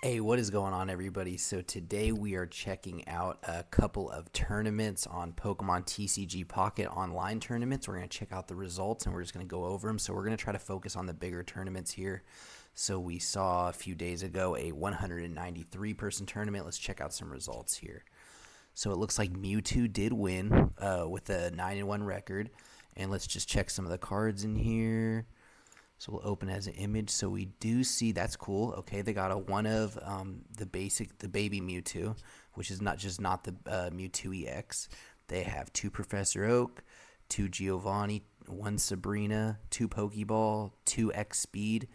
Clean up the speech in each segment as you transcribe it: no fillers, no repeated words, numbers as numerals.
Hey, what is going on, everybody? So today we are checking out a couple of tournaments on Pokemon TCG Pocket online tournaments. We're going to check out the results and we're just going to go over them. So we're going to try to focus on the bigger tournaments here. So we saw a few days ago a 193 person tournament. Let's check out some results here. So it looks like Mewtwo did win with a 9-1 record. And let's just check some of the cards in here. So we'll open as an image. So we do see that's cool. Okay, they got a one of the baby Mewtwo, which is not the Mewtwo EX. They have two Professor Oak, two Giovanni, one Sabrina, two Pokeball, two X Speed,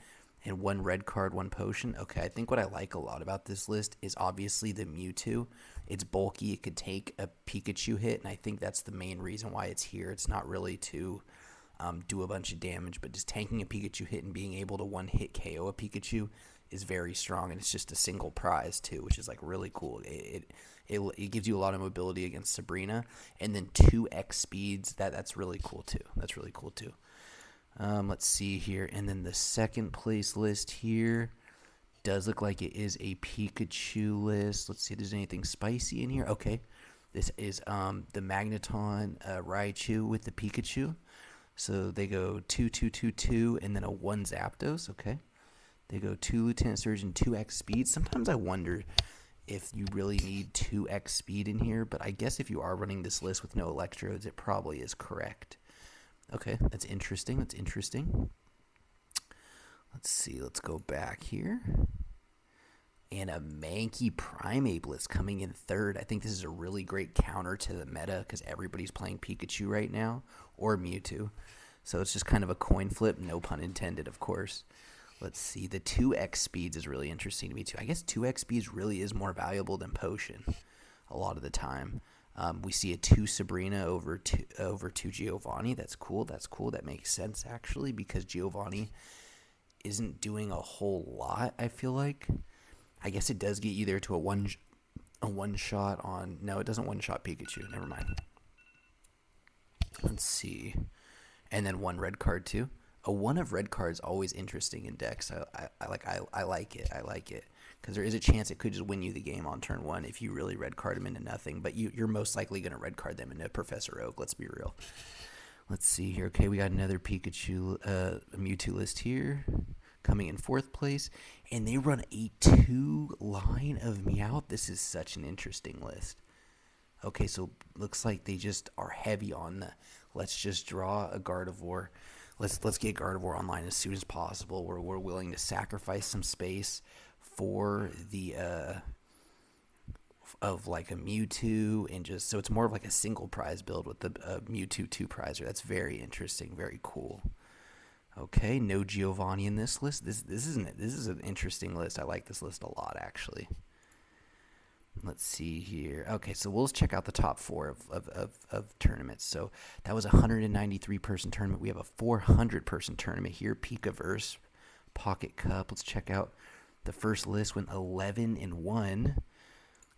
and one red card, one potion. Okay, I think what I like a lot about this list is obviously the Mewtwo. It's bulky. It could take a Pikachu hit, and I think that's the main reason why it's here. It's not really to do a bunch of damage, but just tanking a Pikachu hit and being able to one-hit KO a Pikachu is very strong, and it's just a single prize too, which is like really cool. It gives you a lot of mobility against Sabrina, and then two X speeds. That's really cool too. That's really cool too. Let's see here, and then the second place list here does look like it is a Pikachu list. Let's see if there's anything spicy in here. Okay, this is the Magneton Raichu with the Pikachu. So they go 2, 2, 2, 2, and then a 1 Zapdos. Okay. They go 2 Lieutenant Surgeon, 2x speed. Sometimes I wonder if you really need 2x speed in here, but I guess if you are running this list with no electrodes, it probably is correct. Okay, that's interesting. That's interesting. Let's see. Let's go back here. And a Mankey Primeape list coming in third. I think this is a really great counter to the meta because everybody's playing Pikachu right now, or Mewtwo. So it's just kind of a coin flip, no pun intended, of course. Let's see. The 2x speeds is really interesting to me, too. I guess 2x speeds really is more valuable than Potion a lot of the time. We see a 2 Sabrina over 2 Giovanni. That's cool. That's cool. That makes sense, actually, because Giovanni isn't doing a whole lot, I feel like. I guess it does get you there to a one shot on. No, it doesn't one shot Pikachu. Never mind. Let's see. And then one red card too. A one of red cards always interesting in decks. I like it. I like it because there is a chance it could just win you the game on turn one if you really red card them into nothing. But you're most likely going to red card them into Professor Oak. Let's be real. Let's see here. Okay, we got another Pikachu, Mewtwo list here. Coming in fourth place, and they run a 2 line of Meowth. This is such an interesting list. Okay, so looks like they just are heavy on the let's just draw a Gardevoir. Let's get Gardevoir online as soon as possible. We're willing to sacrifice some space for the of like a Mewtwo, and just so it's more of like a single prize build with the Mewtwo 2 prizer. That's very interesting, very cool. Okay, no Giovanni in this list. This is an interesting list. I like this list a lot, actually. Let's see here. Okay, so we'll check out the top four of tournaments. So that was a 193 person tournament. We have a 400 person tournament here. Pikaverse Pocket Cup. Let's check out the first list. Went 11-1.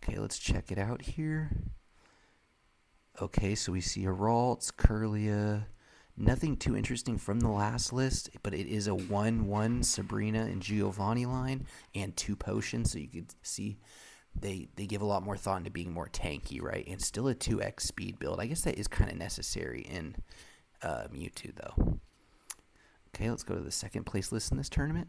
Okay, let's check it out here. Okay, so we see a Ralts, Curlia. Nothing too interesting from the last list, but it is a 1-1 Sabrina and Giovanni line and 2 potions, so you could see they give a lot more thought into being more tanky, right? And still a 2x speed build. I guess that is kind of necessary in Mewtwo, though. Okay, let's go to the second place list in this tournament.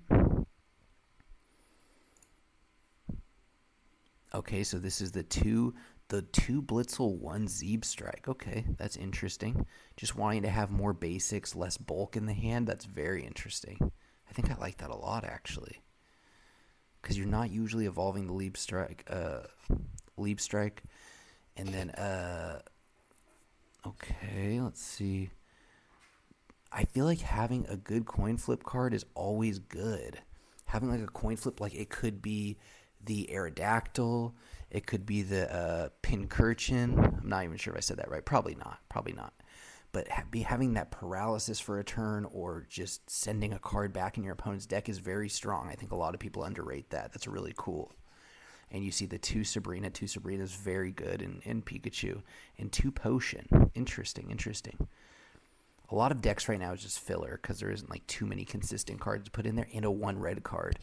Okay, so this is the two Blitzel, 1 Zeeb Strike. Okay, that's interesting. Just wanting to have more basics, less bulk in the hand. That's very interesting. I think I like that a lot, actually. Because you're not usually evolving the Leap Strike. And then, okay, let's see. I feel like having a good coin flip card is always good. Having like a coin flip, like it could be the Aerodactyl, it could be the Pincurchin. I'm not even sure if I said that right. Probably not. But having that paralysis for a turn or just sending a card back in your opponent's deck is very strong. I think a lot of people underrate that. That's really cool. And you see the 2 Sabrina. 2 Sabrina is very good in Pikachu. And 2 Potion. Interesting. A lot of decks right now is just filler because there isn't like too many consistent cards to put in there, and a 1 red card.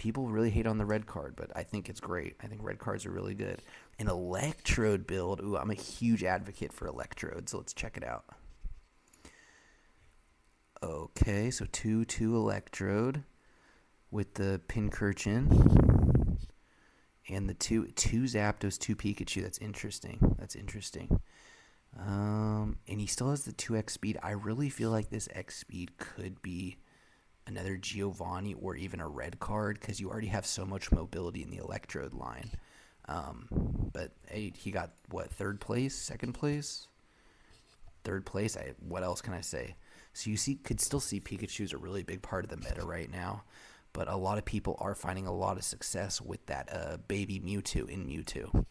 people really hate on the red card, but I think it's great. I think red cards are really good. An electrode build. Ooh, I'm a huge advocate for electrodes, so let's check it out. Okay, so 2/2 electrode with the Pincurchin and the two Zapdos, 2 Pikachu. That's interesting. And he still has the 2x speed. I really feel like this X speed could be another Giovanni or even a red card because you already have so much mobility in the electrode line. But hey, he got what, third place, second place, third place. What else can I say? So you could still see Pikachu's a really big part of the meta right now, but a lot of people are finding a lot of success with that baby Mewtwo in Mewtwo.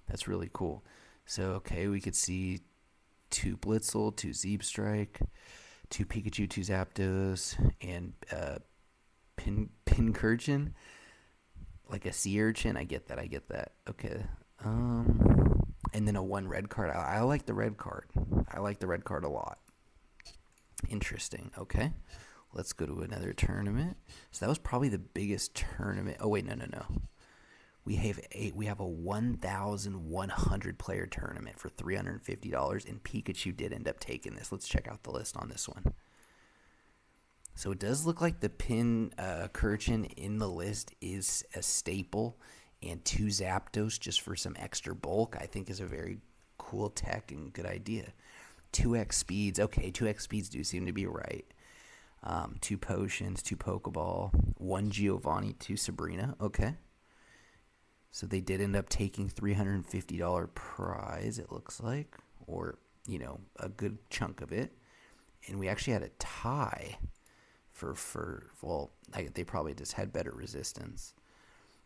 That's really cool. So okay, we could see 2 Blitzel, 2 Zeebstrike, 2 Pikachu, 2 Zapdos, and Pincurchin, like a sea urchin. I get that. Okay. And then a 1 red card. I like the red card. I like the red card a lot. Interesting. Okay. Let's go to another tournament. So that was probably the biggest tournament. Oh wait, no. We have a 1,100 player tournament for $350, and Pikachu did end up taking this. Let's check out the list on this one. So it does look like the Pincurchin in the list is a staple, and 2 Zapdos just for some extra bulk I think is a very cool tech and good idea. 2x speeds. Okay, 2x speeds do seem to be right. 2 potions, 2 Pokeball, 1 Giovanni, 2 Sabrina. Okay. So they did end up taking $350 prize, it looks like, or, a good chunk of it. And we actually had a tie they probably just had better resistance.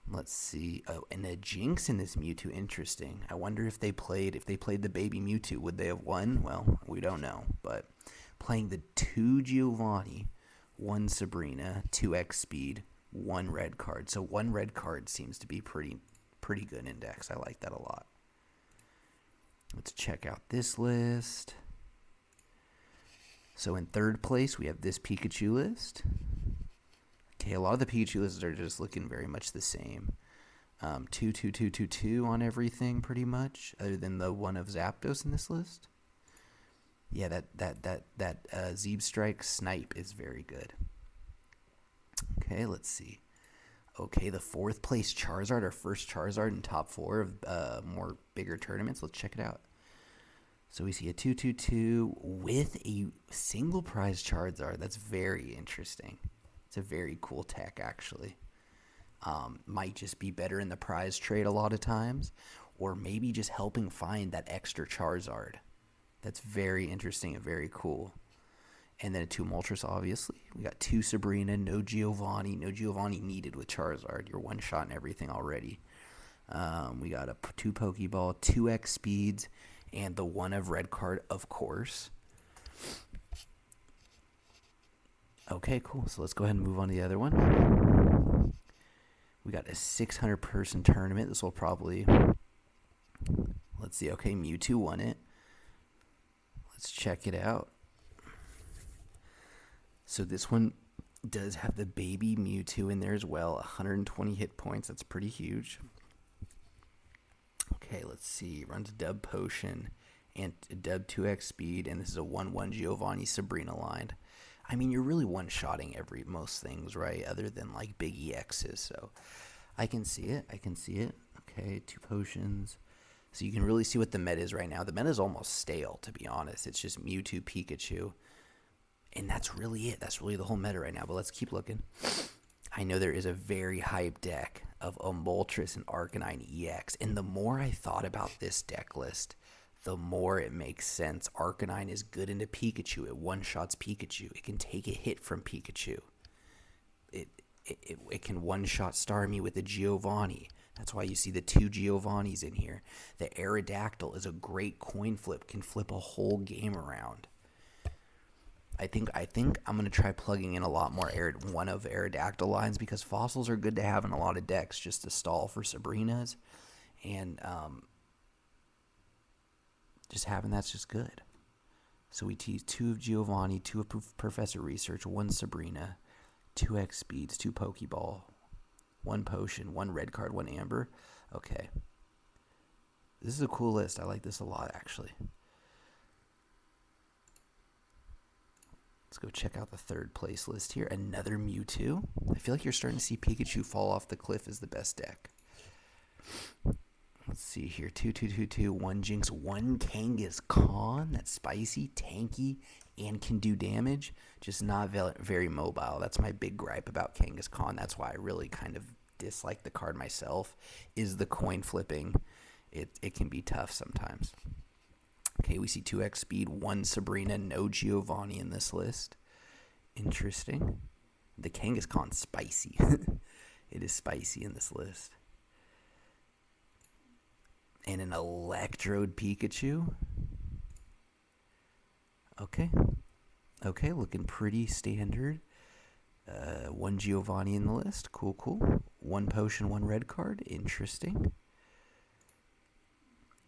Let's see. Oh, and a Jinx in this Mewtwo. Interesting. I wonder if they played the baby Mewtwo, would they have won? Well, we don't know. But playing the 2 Giovanni, 1 Sabrina, 2x speed, 1 red card. So 1 red card seems to be pretty good index. I like that a lot. Let's check out this list. So in third place, we have this Pikachu list. Okay, a lot of the Pikachu lists are just looking very much the same. 2, 2, 2, 2, 2 on everything, pretty much, other than the one of Zapdos in this list. Yeah, that Zeebstrike Snipe is very good. Okay, let's see. Okay, the 4th place Charizard, our first Charizard in top 4 of more bigger tournaments. Let's check it out. So we see a 2/2/2 with a single prize Charizard. That's very interesting. It's a very cool tech, actually. Might just be better in the prize trade a lot of times, or maybe just helping find that extra Charizard. That's very interesting and very cool. And then a 2 Moltres, obviously. We got 2 Sabrina, no Giovanni. No Giovanni needed with Charizard. You're one shot and everything already. We got a 2 Pokeball, 2x speeds, and the 1 of red card, of course. Okay, cool. So let's go ahead and move on to the other one. We got a 600-person tournament. This will probably... Let's see. Okay, Mewtwo won it. Let's check it out. So this one does have the baby Mewtwo in there as well. 120 hit points. That's pretty huge. Okay, let's see. Runs Dub Potion and Dub 2x speed, and this is a 1/1 Giovanni Sabrina line. I mean, you're really one-shotting most things, right? Other than like big EXs. So I can see it. Okay, 2 potions. So you can really see what the meta is right now. The meta is almost stale, to be honest. It's just Mewtwo, Pikachu. And that's really it. That's really the whole meta right now. But let's keep looking. I know there is a very hype deck of Moltres and Arcanine EX. And the more I thought about this deck list, the more it makes sense. Arcanine is good into Pikachu. It one-shots Pikachu. It can take a hit from Pikachu. It can one-shot Starmie with a Giovanni. That's why you see the 2 Giovannis in here. The Aerodactyl is a great coin flip. Can flip a whole game around. I think I'm going to try plugging in a lot more one of Aerodactyl lines because fossils are good to have in a lot of decks just to stall for Sabrinas. And just having that's just good. So we tease 2 of Giovanni, 2 of Professor Research, 1 Sabrina, 2x speeds, 2 Pokeball, One potion, one red card, one amber. Okay. This is a cool list. I like this a lot, actually. Let's go check out the third place list here. Another Mewtwo. I feel like you're starting to see Pikachu fall off the cliff as the best deck. Let's see here. 2, 1 Jinx, 1 Kangaskhan. That's spicy, tanky, and can do damage. Just not very mobile. That's my big gripe about Kangaskhan. That's why I really kind of dislike the card myself, is the coin flipping. It can be tough sometimes. Okay, we see 2x speed, 1 Sabrina, no Giovanni in this list. Interesting. The Kangaskhan's spicy. It is spicy in this list. And an Electrode Pikachu. Okay. Okay, looking pretty standard. 1 Giovanni in the list. Cool, cool. 1 potion, 1 red card. Interesting.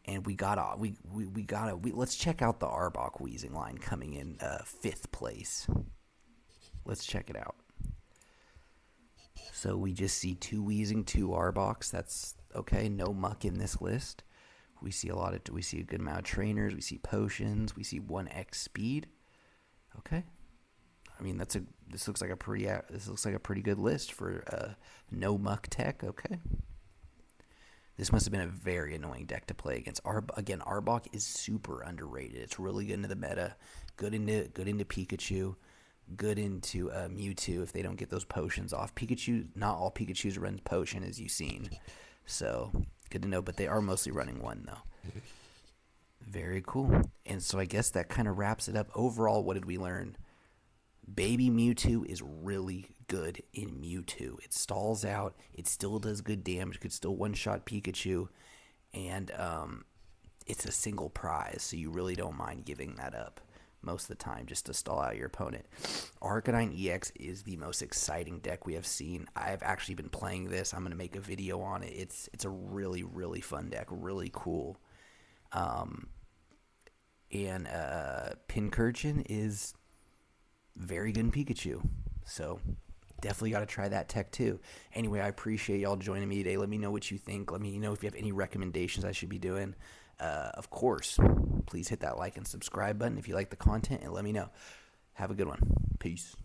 And let's check out the Arbok Weezing line coming in 5th place. Let's check it out. So we just see 2 Weezing, 2 Arboks. That's okay. No muck in this list. We see a good amount of trainers. We see potions. We see 1x speed. Okay. I mean, this looks like a pretty good list for no muck tech. Okay. This must have been a very annoying deck to play against. Again, Arbok is super underrated. It's really good into the meta, good into Pikachu, good into Mewtwo if they don't get those potions off. Pikachu, not all Pikachus run potion, as you've seen. So, good to know, but they are mostly running 1, though. Very cool. And so I guess that kind of wraps it up. Overall, what did we learn? Baby Mewtwo is really good in Mewtwo. It stalls out. It still does good damage. Could still one-shot Pikachu. And it's a single prize, so you really don't mind giving that up most of the time just to stall out your opponent. Arcanine EX is the most exciting deck we have seen. I've actually been playing this. I'm going to make a video on it. It's a really, really fun deck. Really cool. And Pincurchin is very good in Pikachu. So definitely got to try that tech too. Anyway, I appreciate y'all joining me today. Let me know what you think. Let me know if you have any recommendations I should be doing. Of course, please hit that like and subscribe button if you like the content, and let me know. Have a good one. Peace.